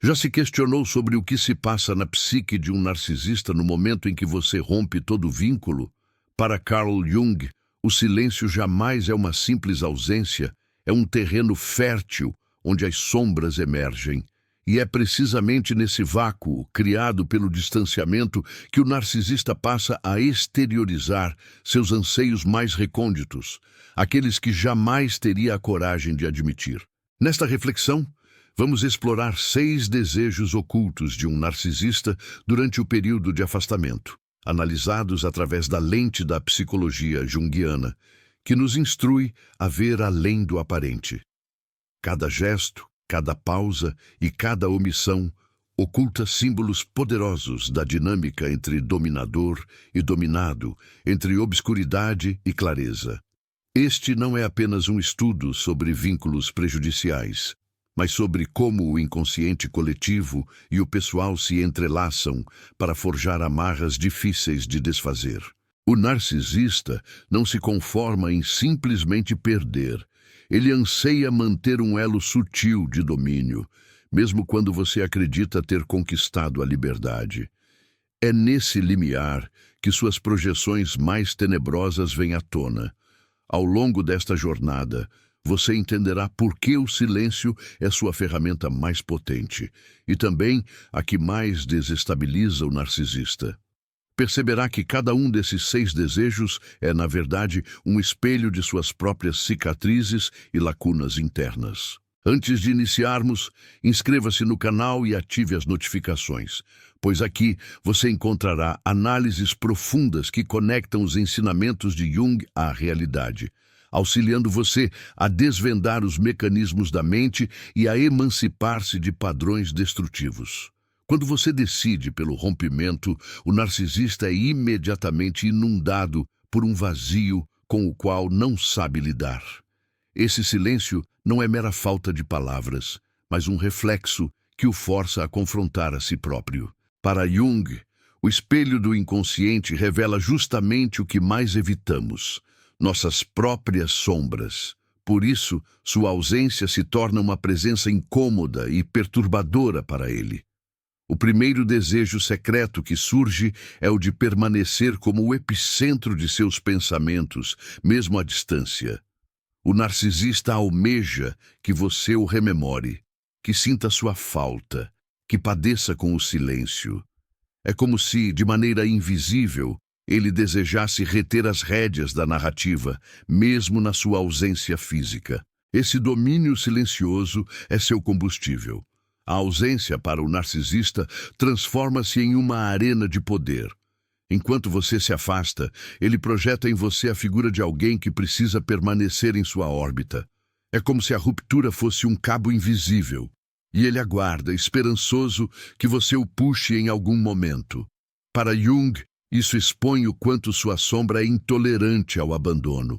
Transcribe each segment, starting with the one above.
Já se questionou sobre o que se passa na psique de um narcisista no momento em que você rompe todo vínculo? Para Carl Jung, o silêncio jamais é uma simples ausência, é um terreno fértil onde as sombras emergem. E é precisamente nesse vácuo, criado pelo distanciamento, que o narcisista passa a exteriorizar seus anseios mais recônditos, aqueles que jamais teria a coragem de admitir. Nesta reflexão, vamos explorar 6 desejos ocultos de um narcisista durante o período de afastamento, analisados através da lente da psicologia junguiana, que nos instrui a ver além do aparente. Cada gesto, cada pausa e cada omissão oculta símbolos poderosos da dinâmica entre dominador e dominado, entre obscuridade e clareza. Este não é apenas um estudo sobre vínculos prejudiciais, mas sobre como o inconsciente coletivo e o pessoal se entrelaçam para forjar amarras difíceis de desfazer. O narcisista não se conforma em simplesmente perder. Ele anseia manter um elo sutil de domínio, mesmo quando você acredita ter conquistado a liberdade. É nesse limiar que suas projeções mais tenebrosas vêm à tona. Ao longo desta jornada, você entenderá por que o silêncio é sua ferramenta mais potente e também a que mais desestabiliza o narcisista. Perceberá que cada um desses 6 desejos é, na verdade, um espelho de suas próprias cicatrizes e lacunas internas. Antes de iniciarmos, inscreva-se no canal e ative as notificações, pois aqui você encontrará análises profundas que conectam os ensinamentos de Jung à realidade, auxiliando você a desvendar os mecanismos da mente e a emancipar-se de padrões destrutivos. Quando você decide pelo rompimento, o narcisista é imediatamente inundado por um vazio com o qual não sabe lidar. Esse silêncio não é mera falta de palavras, mas um reflexo que o força a confrontar a si próprio. Para Jung, o espelho do inconsciente revela justamente o que mais evitamos: nossas próprias sombras. Por isso, sua ausência se torna uma presença incômoda e perturbadora para ele. O primeiro desejo secreto que surge é o de permanecer como o epicentro de seus pensamentos, mesmo à distância. O narcisista almeja que você o rememore, que sinta sua falta, que padeça com o silêncio. É como se, de maneira invisível, ele desejasse reter as rédeas da narrativa, mesmo na sua ausência física. Esse domínio silencioso é seu combustível. A ausência para o narcisista transforma-se em uma arena de poder. Enquanto você se afasta, ele projeta em você a figura de alguém que precisa permanecer em sua órbita. É como se a ruptura fosse um cabo invisível, e ele aguarda, esperançoso, que você o puxe em algum momento. Para Jung, isso expõe o quanto sua sombra é intolerante ao abandono.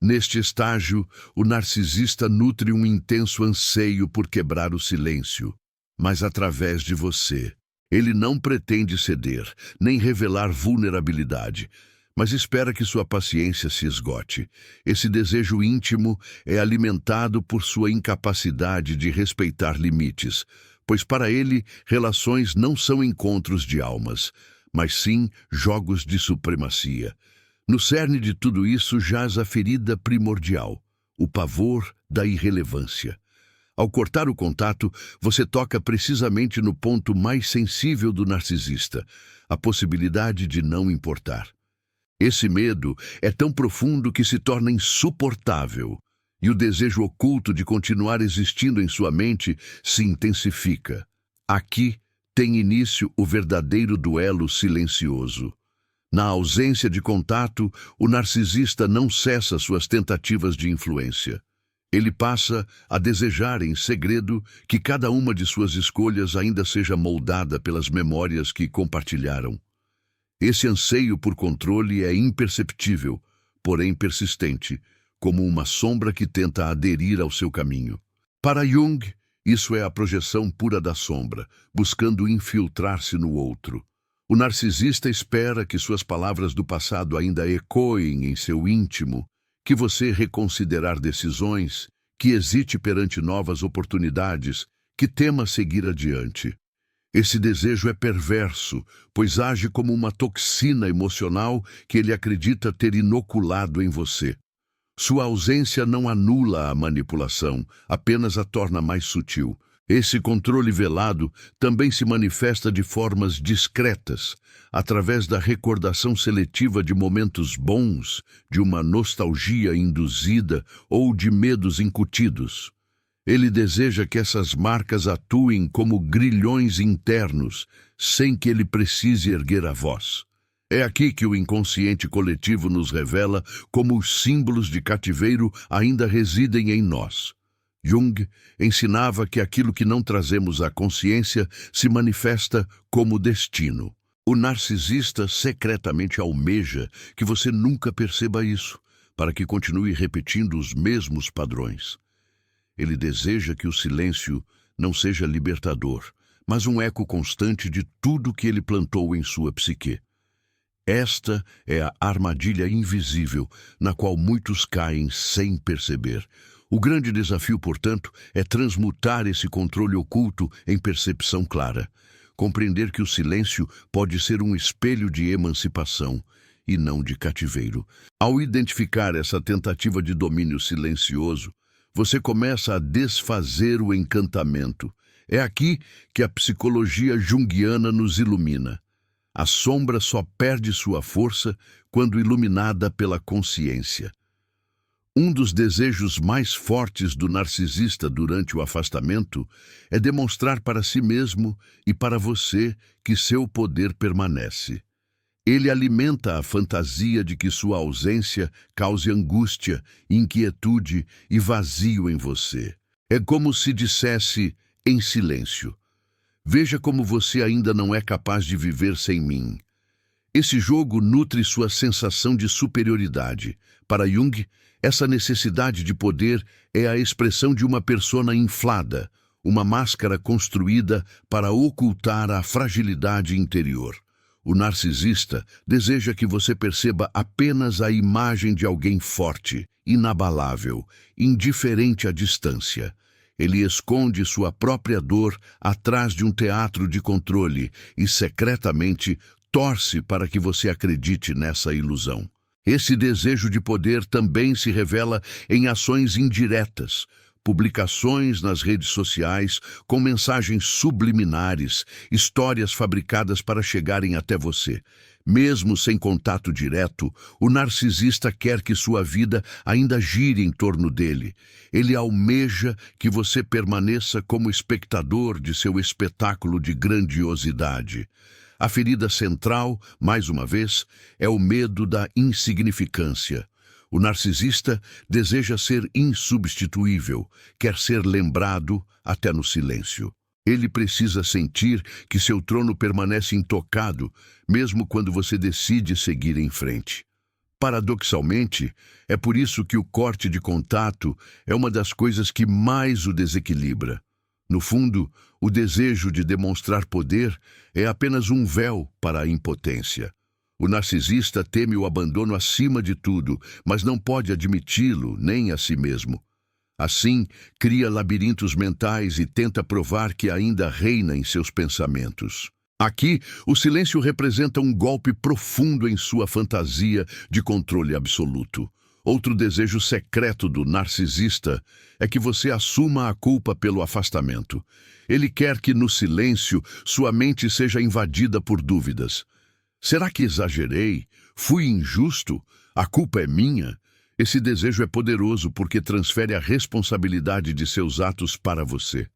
Neste estágio, o narcisista nutre um intenso anseio por quebrar o silêncio, mas através de você. Ele não pretende ceder, nem revelar vulnerabilidade, mas espera que sua paciência se esgote. Esse desejo íntimo é alimentado por sua incapacidade de respeitar limites, pois para ele, relações não são encontros de almas, mas sim jogos de supremacia. No cerne de tudo isso jaz a ferida primordial, o pavor da irrelevância. Ao cortar o contato, você toca precisamente no ponto mais sensível do narcisista, a possibilidade de não importar. Esse medo é tão profundo que se torna insuportável, e o desejo oculto de continuar existindo em sua mente se intensifica. Aqui tem início o verdadeiro duelo silencioso. Na ausência de contato, o narcisista não cessa suas tentativas de influência. Ele passa a desejar em segredo que cada uma de suas escolhas ainda seja moldada pelas memórias que compartilharam. Esse anseio por controle é imperceptível, porém persistente, como uma sombra que tenta aderir ao seu caminho. Para Jung, isso é a projeção pura da sombra, buscando infiltrar-se no outro. O narcisista espera que suas palavras do passado ainda ecoem em seu íntimo, que você reconsiderar decisões, que hesite perante novas oportunidades, que tema seguir adiante. Esse desejo é perverso, pois age como uma toxina emocional que ele acredita ter inoculado em você. Sua ausência não anula a manipulação, apenas a torna mais sutil. Esse controle velado também se manifesta de formas discretas, através da recordação seletiva de momentos bons, de uma nostalgia induzida ou de medos incutidos. Ele deseja que essas marcas atuem como grilhões internos, sem que ele precise erguer a voz. É aqui que o inconsciente coletivo nos revela como os símbolos de cativeiro ainda residem em nós. Jung ensinava que aquilo que não trazemos à consciência se manifesta como destino. O narcisista secretamente almeja que você nunca perceba isso, para que continue repetindo os mesmos padrões. Ele deseja que o silêncio não seja libertador, mas um eco constante de tudo que ele plantou em sua psique. Esta é a armadilha invisível na qual muitos caem sem perceber. O grande desafio, portanto, é transmutar esse controle oculto em percepção clara. Compreender que o silêncio pode ser um espelho de emancipação e não de cativeiro. Ao identificar essa tentativa de domínio silencioso, você começa a desfazer o encantamento. É aqui que a psicologia junguiana nos ilumina. A sombra só perde sua força quando iluminada pela consciência. Um dos desejos mais fortes do narcisista durante o afastamento é demonstrar para si mesmo e para você que seu poder permanece. Ele alimenta a fantasia de que sua ausência cause angústia, inquietude e vazio em você. É como se dissesse em silêncio: veja como você ainda não é capaz de viver sem mim. Esse jogo nutre sua sensação de superioridade. Para Jung, essa necessidade de poder é a expressão de uma persona inflada, uma máscara construída para ocultar a fragilidade interior. O narcisista deseja que você perceba apenas a imagem de alguém forte, inabalável, indiferente à distância. Ele esconde sua própria dor atrás de um teatro de controle e, secretamente, torce para que você acredite nessa ilusão. Esse desejo de poder também se revela em ações indiretas, publicações nas redes sociais com mensagens subliminares, histórias fabricadas para chegarem até você. Mesmo sem contato direto, o narcisista quer que sua vida ainda gire em torno dele. Ele almeja que você permaneça como espectador de seu espetáculo de grandiosidade. A ferida central, mais uma vez, é o medo da insignificância. O narcisista deseja ser insubstituível, quer ser lembrado até no silêncio. Ele precisa sentir que seu trono permanece intocado, mesmo quando você decide seguir em frente. Paradoxalmente, é por isso que o corte de contato é uma das coisas que mais o desequilibra. No fundo, o desejo de demonstrar poder é apenas um véu para a impotência. O narcisista teme o abandono acima de tudo, mas não pode admiti-lo nem a si mesmo. Assim, cria labirintos mentais e tenta provar que ainda reina em seus pensamentos. Aqui, o silêncio representa um golpe profundo em sua fantasia de controle absoluto. Outro desejo secreto do narcisista é que você assuma a culpa pelo afastamento. Ele quer que, no silêncio, sua mente seja invadida por dúvidas. Será que exagerei? Fui injusto? A culpa é minha? Esse desejo é poderoso porque transfere a responsabilidade de seus atos para você.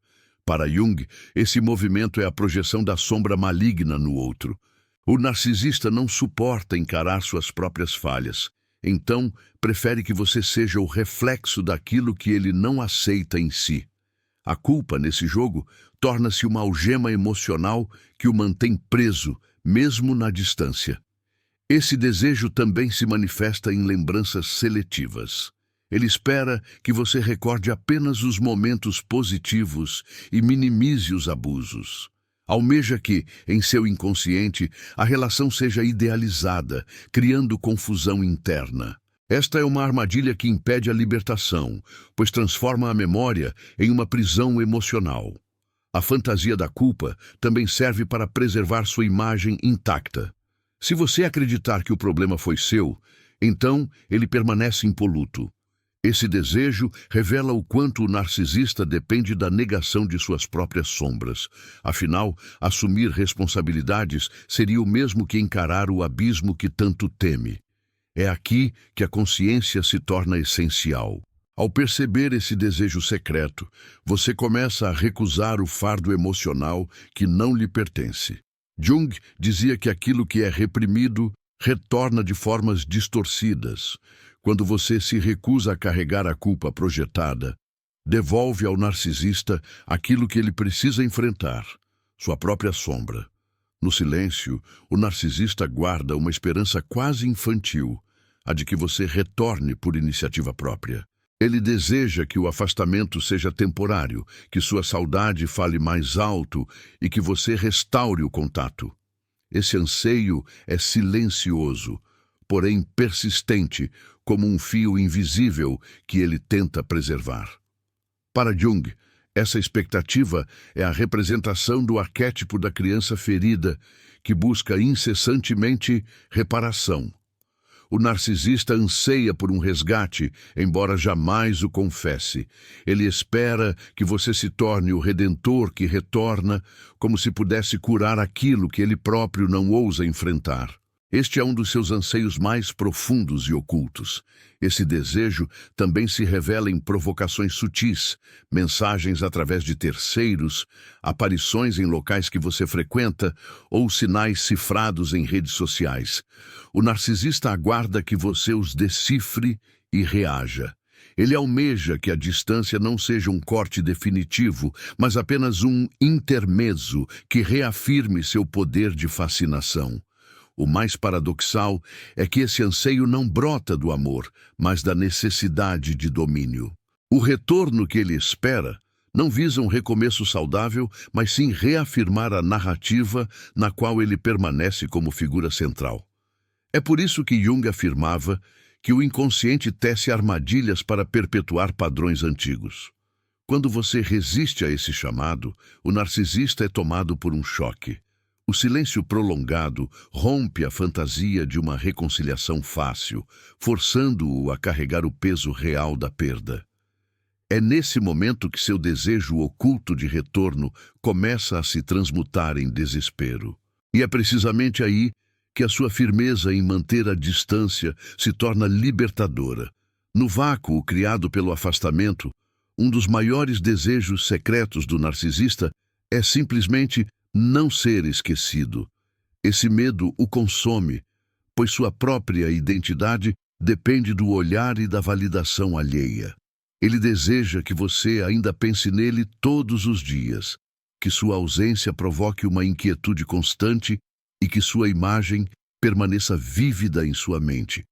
Para Jung, esse movimento é a projeção da sombra maligna no outro. O narcisista não suporta encarar suas próprias falhas. Então, prefere que você seja o reflexo daquilo que ele não aceita em si. A culpa, nesse jogo, torna-se uma algema emocional que o mantém preso, mesmo na distância. Esse desejo também se manifesta em lembranças seletivas. Ele espera que você recorde apenas os momentos positivos e minimize os abusos. Almeja que, em seu inconsciente, a relação seja idealizada, criando confusão interna. Esta é uma armadilha que impede a libertação, pois transforma a memória em uma prisão emocional. A fantasia da culpa também serve para preservar sua imagem intacta. Se você acreditar que o problema foi seu, então ele permanece impoluto. Esse desejo revela o quanto o narcisista depende da negação de suas próprias sombras. Afinal, assumir responsabilidades seria o mesmo que encarar o abismo que tanto teme. É aqui que a consciência se torna essencial. Ao perceber esse desejo secreto, você começa a recusar o fardo emocional que não lhe pertence. Jung dizia que aquilo que é reprimido retorna de formas distorcidas. Quando você se recusa a carregar a culpa projetada, devolve ao narcisista aquilo que ele precisa enfrentar, sua própria sombra. No silêncio, o narcisista guarda uma esperança quase infantil, a de que você retorne por iniciativa própria. Ele deseja que o afastamento seja temporário, que sua saudade fale mais alto e que você restaure o contato. Esse anseio é silencioso, porém persistente, como um fio invisível que ele tenta preservar. Para Jung, essa expectativa é a representação do arquétipo da criança ferida que busca incessantemente reparação. O narcisista anseia por um resgate, embora jamais o confesse. Ele espera que você se torne o redentor que retorna, como se pudesse curar aquilo que ele próprio não ousa enfrentar. Este é um dos seus anseios mais profundos e ocultos. Esse desejo também se revela em provocações sutis, mensagens através de terceiros, aparições em locais que você frequenta ou sinais cifrados em redes sociais. O narcisista aguarda que você os decifre e reaja. Ele almeja que a distância não seja um corte definitivo, mas apenas um intermezzo que reafirme seu poder de fascinação. O mais paradoxal é que esse anseio não brota do amor, mas da necessidade de domínio. O retorno que ele espera não visa um recomeço saudável, mas sim reafirmar a narrativa na qual ele permanece como figura central. É por isso que Jung afirmava que o inconsciente tece armadilhas para perpetuar padrões antigos. Quando você resiste a esse chamado, o narcisista é tomado por um choque. O silêncio prolongado rompe a fantasia de uma reconciliação fácil, forçando-o a carregar o peso real da perda. É nesse momento que seu desejo oculto de retorno começa a se transmutar em desespero. E é precisamente aí que a sua firmeza em manter a distância se torna libertadora. No vácuo criado pelo afastamento, um dos maiores desejos secretos do narcisista é simplesmente não ser esquecido. Esse medo o consome, pois sua própria identidade depende do olhar e da validação alheia. Ele deseja que você ainda pense nele todos os dias, que sua ausência provoque uma inquietude constante e que sua imagem permaneça vívida em sua mente.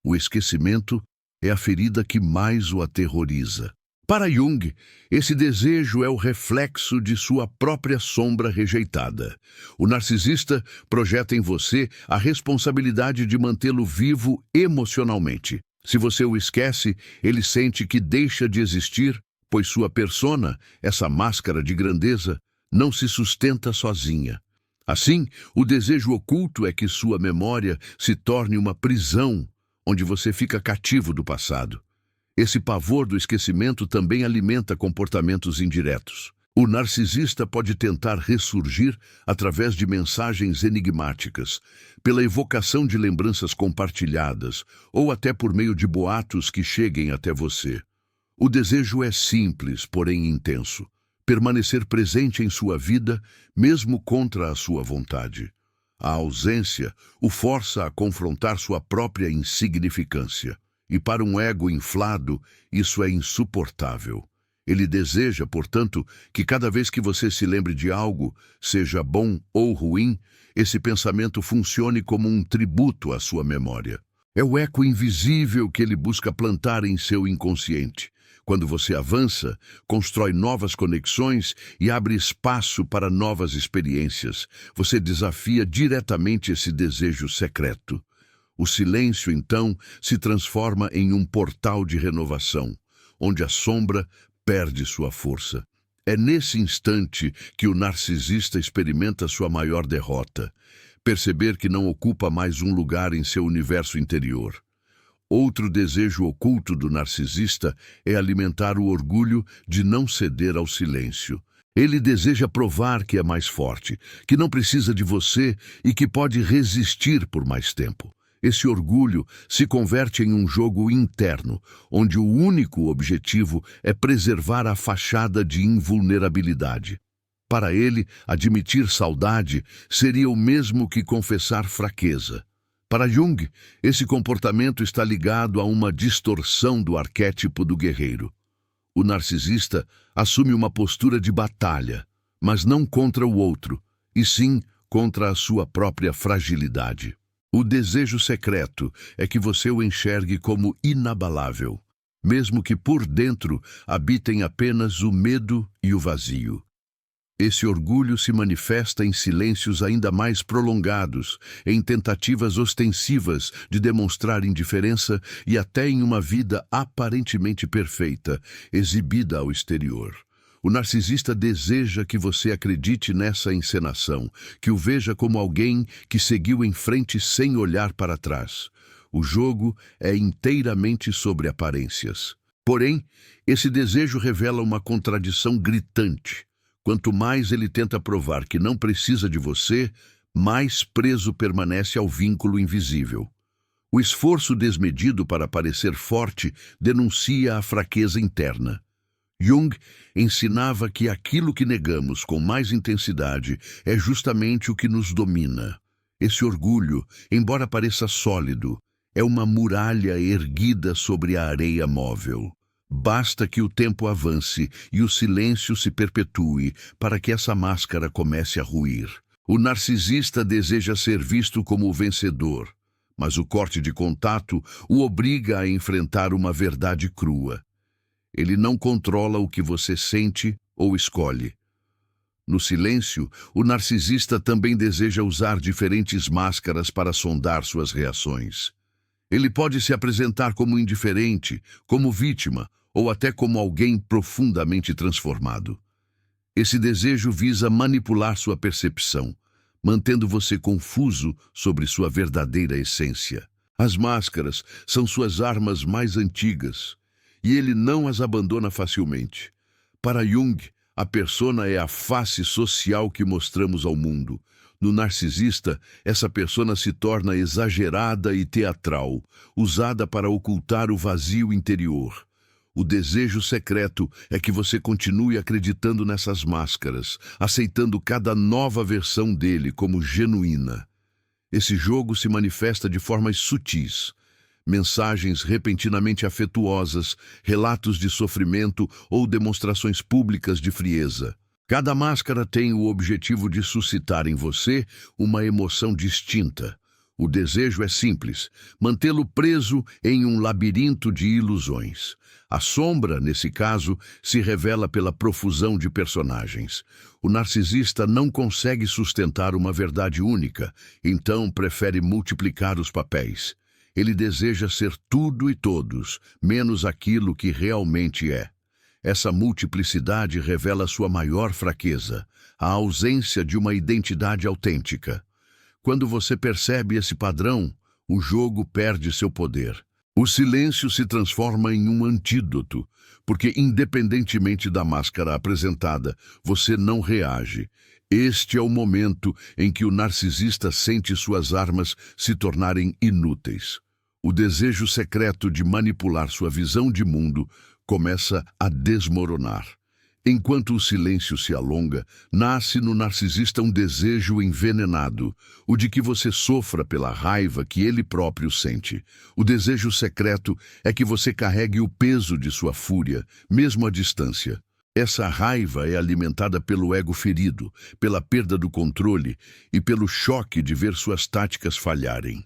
O esquecimento é a ferida que mais o aterroriza. Para Jung, esse desejo é o reflexo de sua própria sombra rejeitada. O narcisista projeta em você a responsabilidade de mantê-lo vivo emocionalmente. Se você o esquece, ele sente que deixa de existir, pois sua persona, essa máscara de grandeza, não se sustenta sozinha. Assim, o desejo oculto é que sua memória se torne uma prisão, onde você fica cativo do passado. Esse pavor do esquecimento também alimenta comportamentos indiretos. O narcisista pode tentar ressurgir através de mensagens enigmáticas, pela evocação de lembranças compartilhadas ou até por meio de boatos que cheguem até você. O desejo é simples, porém intenso. Permanecer presente em sua vida, mesmo contra a sua vontade. A ausência o força a confrontar sua própria insignificância. E para um ego inflado, isso é insuportável. Ele deseja, portanto, que cada vez que você se lembre de algo, seja bom ou ruim, esse pensamento funcione como um tributo à sua memória. É o eco invisível que ele busca plantar em seu inconsciente. Quando você avança, constrói novas conexões e abre espaço para novas experiências. Você desafia diretamente esse desejo secreto. O silêncio, então, se transforma em um portal de renovação, onde a sombra perde sua força. É nesse instante que o narcisista experimenta sua maior derrota, perceber que não ocupa mais um lugar em seu universo interior. Outro desejo oculto do narcisista é alimentar o orgulho de não ceder ao silêncio. Ele deseja provar que é mais forte, que não precisa de você e que pode resistir por mais tempo. Esse orgulho se converte em um jogo interno, onde o único objetivo é preservar a fachada de invulnerabilidade. Para ele, admitir saudade seria o mesmo que confessar fraqueza. Para Jung, esse comportamento está ligado a uma distorção do arquétipo do guerreiro. O narcisista assume uma postura de batalha, mas não contra o outro, e sim contra a sua própria fragilidade. O desejo secreto é que você o enxergue como inabalável, mesmo que por dentro habitem apenas o medo e o vazio. Esse orgulho se manifesta em silêncios ainda mais prolongados, em tentativas ostensivas de demonstrar indiferença e até em uma vida aparentemente perfeita, exibida ao exterior. O narcisista deseja que você acredite nessa encenação, que o veja como alguém que seguiu em frente sem olhar para trás. O jogo é inteiramente sobre aparências. Porém, esse desejo revela uma contradição gritante. Quanto mais ele tenta provar que não precisa de você, mais preso permanece ao vínculo invisível. O esforço desmedido para parecer forte denuncia a fraqueza interna. Jung ensinava que aquilo que negamos com mais intensidade é justamente o que nos domina. Esse orgulho, embora pareça sólido, é uma muralha erguida sobre a areia móvel. Basta que o tempo avance e o silêncio se perpetue para que essa máscara comece a ruir. O narcisista deseja ser visto como o vencedor, mas o corte de contato o obriga a enfrentar uma verdade crua. Ele não controla o que você sente ou escolhe. No silêncio, o narcisista também deseja usar diferentes máscaras para sondar suas reações. Ele pode se apresentar como indiferente, como vítima, ou até como alguém profundamente transformado. Esse desejo visa manipular sua percepção, mantendo você confuso sobre sua verdadeira essência. As máscaras são suas armas mais antigas, e ele não as abandona facilmente. Para Jung, a persona é a face social que mostramos ao mundo. No narcisista, essa persona se torna exagerada e teatral, usada para ocultar o vazio interior. O desejo secreto é que você continue acreditando nessas máscaras, aceitando cada nova versão dele como genuína. Esse jogo se manifesta de formas sutis. Mensagens repentinamente afetuosas, relatos de sofrimento ou demonstrações públicas de frieza. Cada máscara tem o objetivo de suscitar em você uma emoção distinta. O desejo é simples, mantê-lo preso em um labirinto de ilusões. A sombra, nesse caso, se revela pela profusão de personagens. O narcisista não consegue sustentar uma verdade única, então prefere multiplicar os papéis. Ele deseja ser tudo e todos, menos aquilo que realmente é. Essa multiplicidade revela sua maior fraqueza, a ausência de uma identidade autêntica. Quando você percebe esse padrão, o jogo perde seu poder. O silêncio se transforma em um antídoto, porque independentemente da máscara apresentada, você não reage. Este é o momento em que o narcisista sente suas armas se tornarem inúteis. O desejo secreto de manipular sua visão de mundo começa a desmoronar. Enquanto o silêncio se alonga, nasce no narcisista um desejo envenenado, o de que você sofra pela raiva que ele próprio sente. O desejo secreto é que você carregue o peso de sua fúria, mesmo à distância. Essa raiva é alimentada pelo ego ferido, pela perda do controle e pelo choque de ver suas táticas falharem.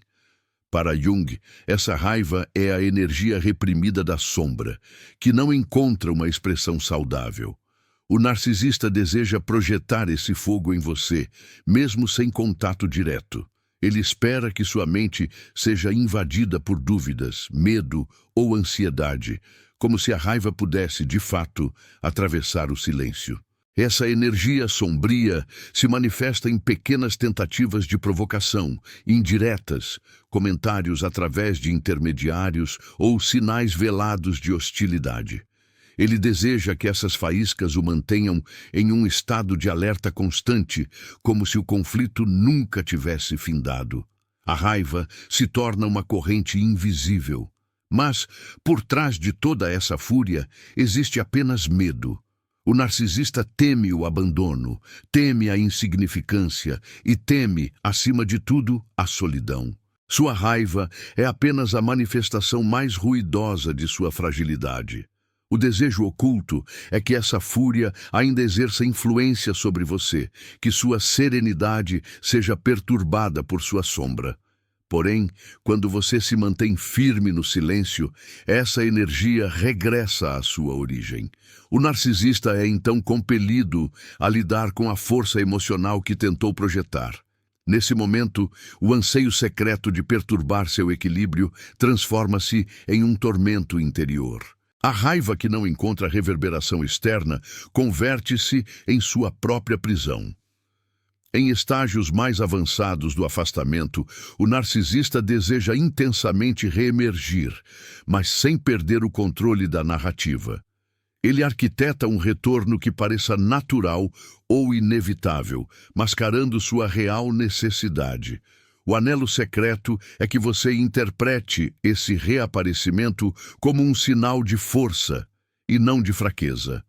Para Jung, essa raiva é a energia reprimida da sombra, que não encontra uma expressão saudável. O narcisista deseja projetar esse fogo em você, mesmo sem contato direto. Ele espera que sua mente seja invadida por dúvidas, medo ou ansiedade, como se a raiva pudesse, de fato, atravessar o silêncio. Essa energia sombria se manifesta em pequenas tentativas de provocação, indiretas, comentários através de intermediários ou sinais velados de hostilidade. Ele deseja que essas faíscas o mantenham em um estado de alerta constante, como se o conflito nunca tivesse findado. A raiva se torna uma corrente invisível. Mas, por trás de toda essa fúria, existe apenas medo. O narcisista teme o abandono, teme a insignificância e teme, acima de tudo, a solidão. Sua raiva é apenas a manifestação mais ruidosa de sua fragilidade. O desejo oculto é que essa fúria ainda exerça influência sobre você, que sua serenidade seja perturbada por sua sombra. Porém, quando você se mantém firme no silêncio, essa energia regressa à sua origem. O narcisista é então compelido a lidar com a força emocional que tentou projetar. Nesse momento, o anseio secreto de perturbar seu equilíbrio transforma-se em um tormento interior. A raiva que não encontra reverberação externa converte-se em sua própria prisão. Em estágios mais avançados do afastamento, o narcisista deseja intensamente reemergir, mas sem perder o controle da narrativa. Ele arquiteta um retorno que pareça natural ou inevitável, mascarando sua real necessidade. O anelo secreto é que você interprete esse reaparecimento como um sinal de força e não de fraqueza.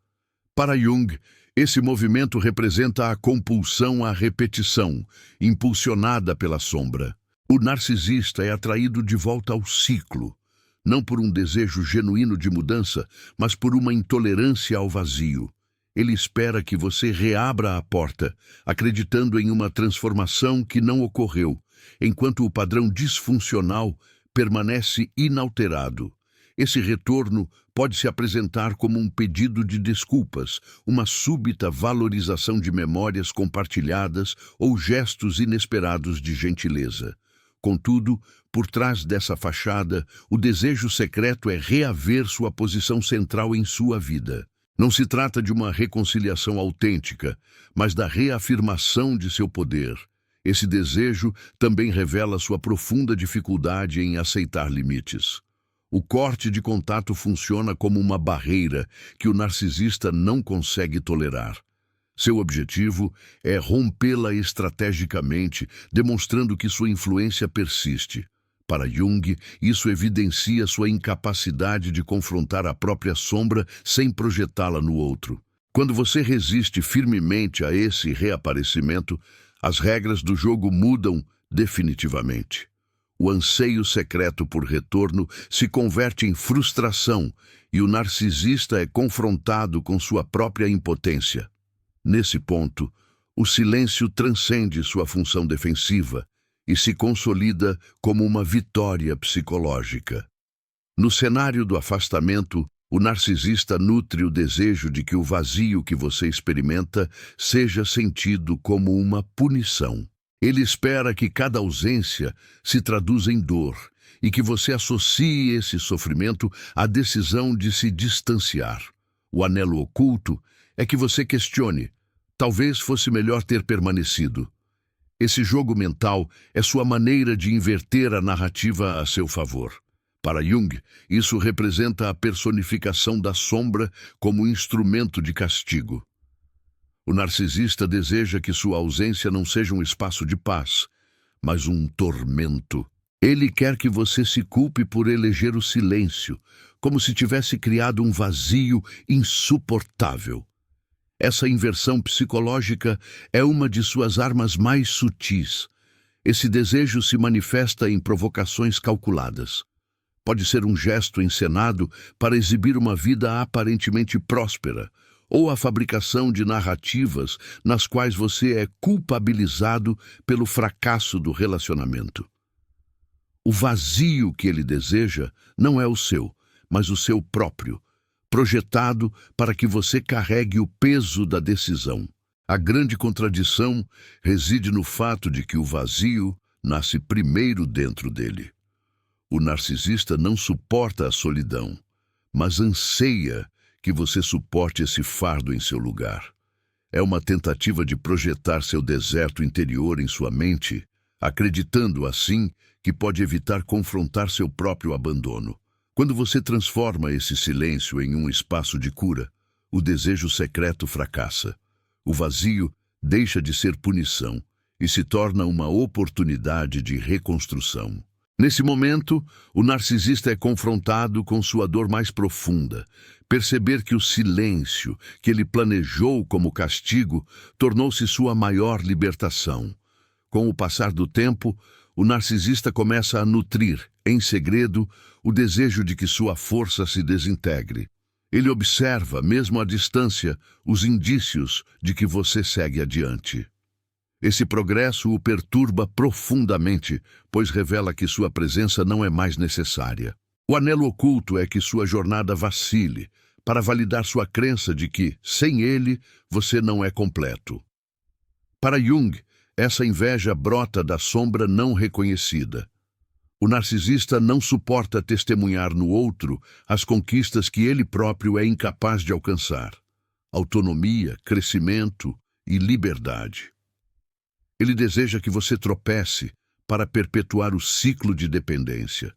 Para Jung, esse movimento representa a compulsão à repetição, impulsionada pela sombra. O narcisista é atraído de volta ao ciclo, não por um desejo genuíno de mudança, mas por uma intolerância ao vazio. Ele espera que você reabra a porta, acreditando em uma transformação que não ocorreu, enquanto o padrão disfuncional permanece inalterado. Esse retorno pode se apresentar como um pedido de desculpas, uma súbita valorização de memórias compartilhadas ou gestos inesperados de gentileza. Contudo, por trás dessa fachada, o desejo secreto é reaver sua posição central em sua vida. Não se trata de uma reconciliação autêntica, mas da reafirmação de seu poder. Esse desejo também revela sua profunda dificuldade em aceitar limites. O corte de contato funciona como uma barreira que o narcisista não consegue tolerar. Seu objetivo é rompê-la estrategicamente, demonstrando que sua influência persiste. Para Jung, isso evidencia sua incapacidade de confrontar a própria sombra sem projetá-la no outro. Quando você resiste firmemente a esse reaparecimento, as regras do jogo mudam definitivamente. O anseio secreto por retorno se converte em frustração e o narcisista é confrontado com sua própria impotência. Nesse ponto, o silêncio transcende sua função defensiva e se consolida como uma vitória psicológica. No cenário do afastamento, o narcisista nutre o desejo de que o vazio que você experimenta seja sentido como uma punição. Ele espera que cada ausência se traduza em dor e que você associe esse sofrimento à decisão de se distanciar. O anelo oculto é que você questione: talvez fosse melhor ter permanecido. Esse jogo mental é sua maneira de inverter a narrativa a seu favor. Para Jung, isso representa a personificação da sombra como instrumento de castigo. O narcisista deseja que sua ausência não seja um espaço de paz, mas um tormento. Ele quer que você se culpe por eleger o silêncio, como se tivesse criado um vazio insuportável. Essa inversão psicológica é uma de suas armas mais sutis. Esse desejo se manifesta em provocações calculadas. Pode ser um gesto encenado para exibir uma vida aparentemente próspera, ou a fabricação de narrativas nas quais você é culpabilizado pelo fracasso do relacionamento. O vazio que ele deseja não é o seu, mas o seu próprio, projetado para que você carregue o peso da decisão. A grande contradição reside no fato de que o vazio nasce primeiro dentro dele. O narcisista não suporta a solidão, mas anseia que você suporte esse fardo em seu lugar. É uma tentativa de projetar seu deserto interior em sua mente, acreditando assim que pode evitar confrontar seu próprio abandono. Quando você transforma esse silêncio em um espaço de cura, o desejo secreto fracassa. O vazio deixa de ser punição e se torna uma oportunidade de reconstrução. Nesse momento, o narcisista é confrontado com sua dor mais profunda. Perceber que o silêncio que ele planejou como castigo tornou-se sua maior libertação. Com o passar do tempo, o narcisista começa a nutrir, em segredo, o desejo de que sua força se desintegre. Ele observa, mesmo à distância, os indícios de que você segue adiante. Esse progresso o perturba profundamente, pois revela que sua presença não é mais necessária. O anelo oculto é que sua jornada vacile, para validar sua crença de que, sem ele, você não é completo. Para Jung, essa inveja brota da sombra não reconhecida. O narcisista não suporta testemunhar no outro as conquistas que ele próprio é incapaz de alcançar. Autonomia, crescimento e liberdade. Ele deseja que você tropece para perpetuar o ciclo de dependência.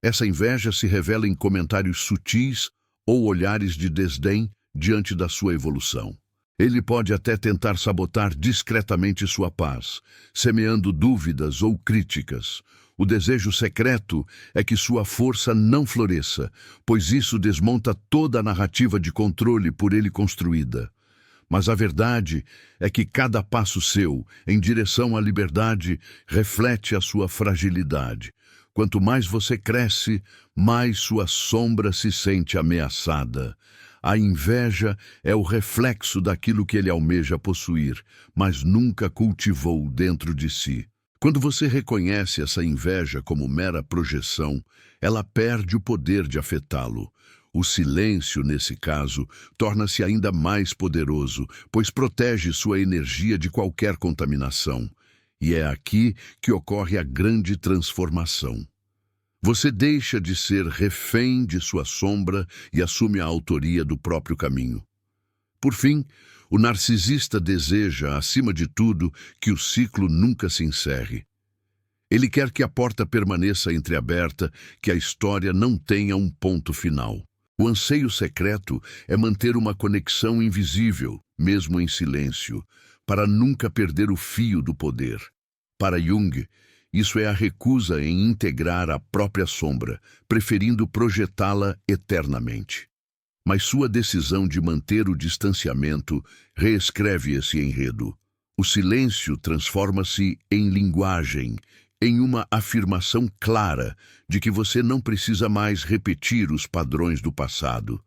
Essa inveja se revela em comentários sutis ou olhares de desdém diante da sua evolução. Ele pode até tentar sabotar discretamente sua paz, semeando dúvidas ou críticas. O desejo secreto é que sua força não floresça, pois isso desmonta toda a narrativa de controle por ele construída. Mas a verdade é que cada passo seu em direção à liberdade reflete a sua fragilidade. Quanto mais você cresce, mais sua sombra se sente ameaçada. A inveja é o reflexo daquilo que ele almeja possuir, mas nunca cultivou dentro de si. Quando você reconhece essa inveja como mera projeção, ela perde o poder de afetá-lo. O silêncio, nesse caso, torna-se ainda mais poderoso, pois protege sua energia de qualquer contaminação. E é aqui que ocorre a grande transformação. Você deixa de ser refém de sua sombra e assume a autoria do próprio caminho. Por fim, o narcisista deseja, acima de tudo, que o ciclo nunca se encerre. Ele quer que a porta permaneça entreaberta, que a história não tenha um ponto final. O anseio secreto é manter uma conexão invisível, mesmo em silêncio, para nunca perder o fio do poder. Para Jung, isso é a recusa em integrar a própria sombra, preferindo projetá-la eternamente. Mas sua decisão de manter o distanciamento reescreve esse enredo. O silêncio transforma-se em linguagem, em uma afirmação clara de que você não precisa mais repetir os padrões do passado.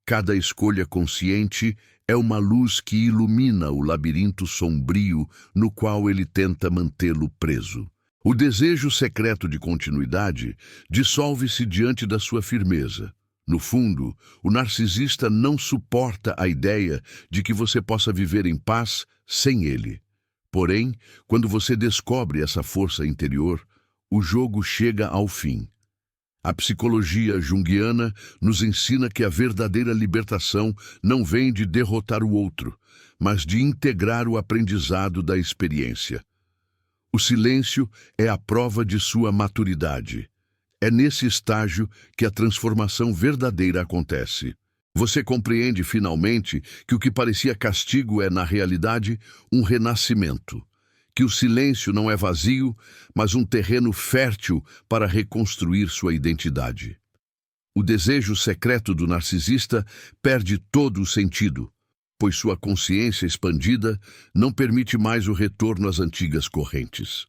Cada escolha consciente é uma luz que ilumina o labirinto sombrio no qual ele tenta mantê-lo preso. O desejo secreto de continuidade dissolve-se diante da sua firmeza. No fundo, o narcisista não suporta a ideia de que você possa viver em paz sem ele. Porém, quando você descobre essa força interior, o jogo chega ao fim. A psicologia junguiana nos ensina que a verdadeira libertação não vem de derrotar o outro, mas de integrar o aprendizado da experiência. O silêncio é a prova de sua maturidade. É nesse estágio que a transformação verdadeira acontece. Você compreende finalmente que o que parecia castigo é, na realidade, um renascimento. Que o silêncio não é vazio, mas um terreno fértil para reconstruir sua identidade. O desejo secreto do narcisista perde todo o sentido, pois sua consciência expandida não permite mais o retorno às antigas correntes.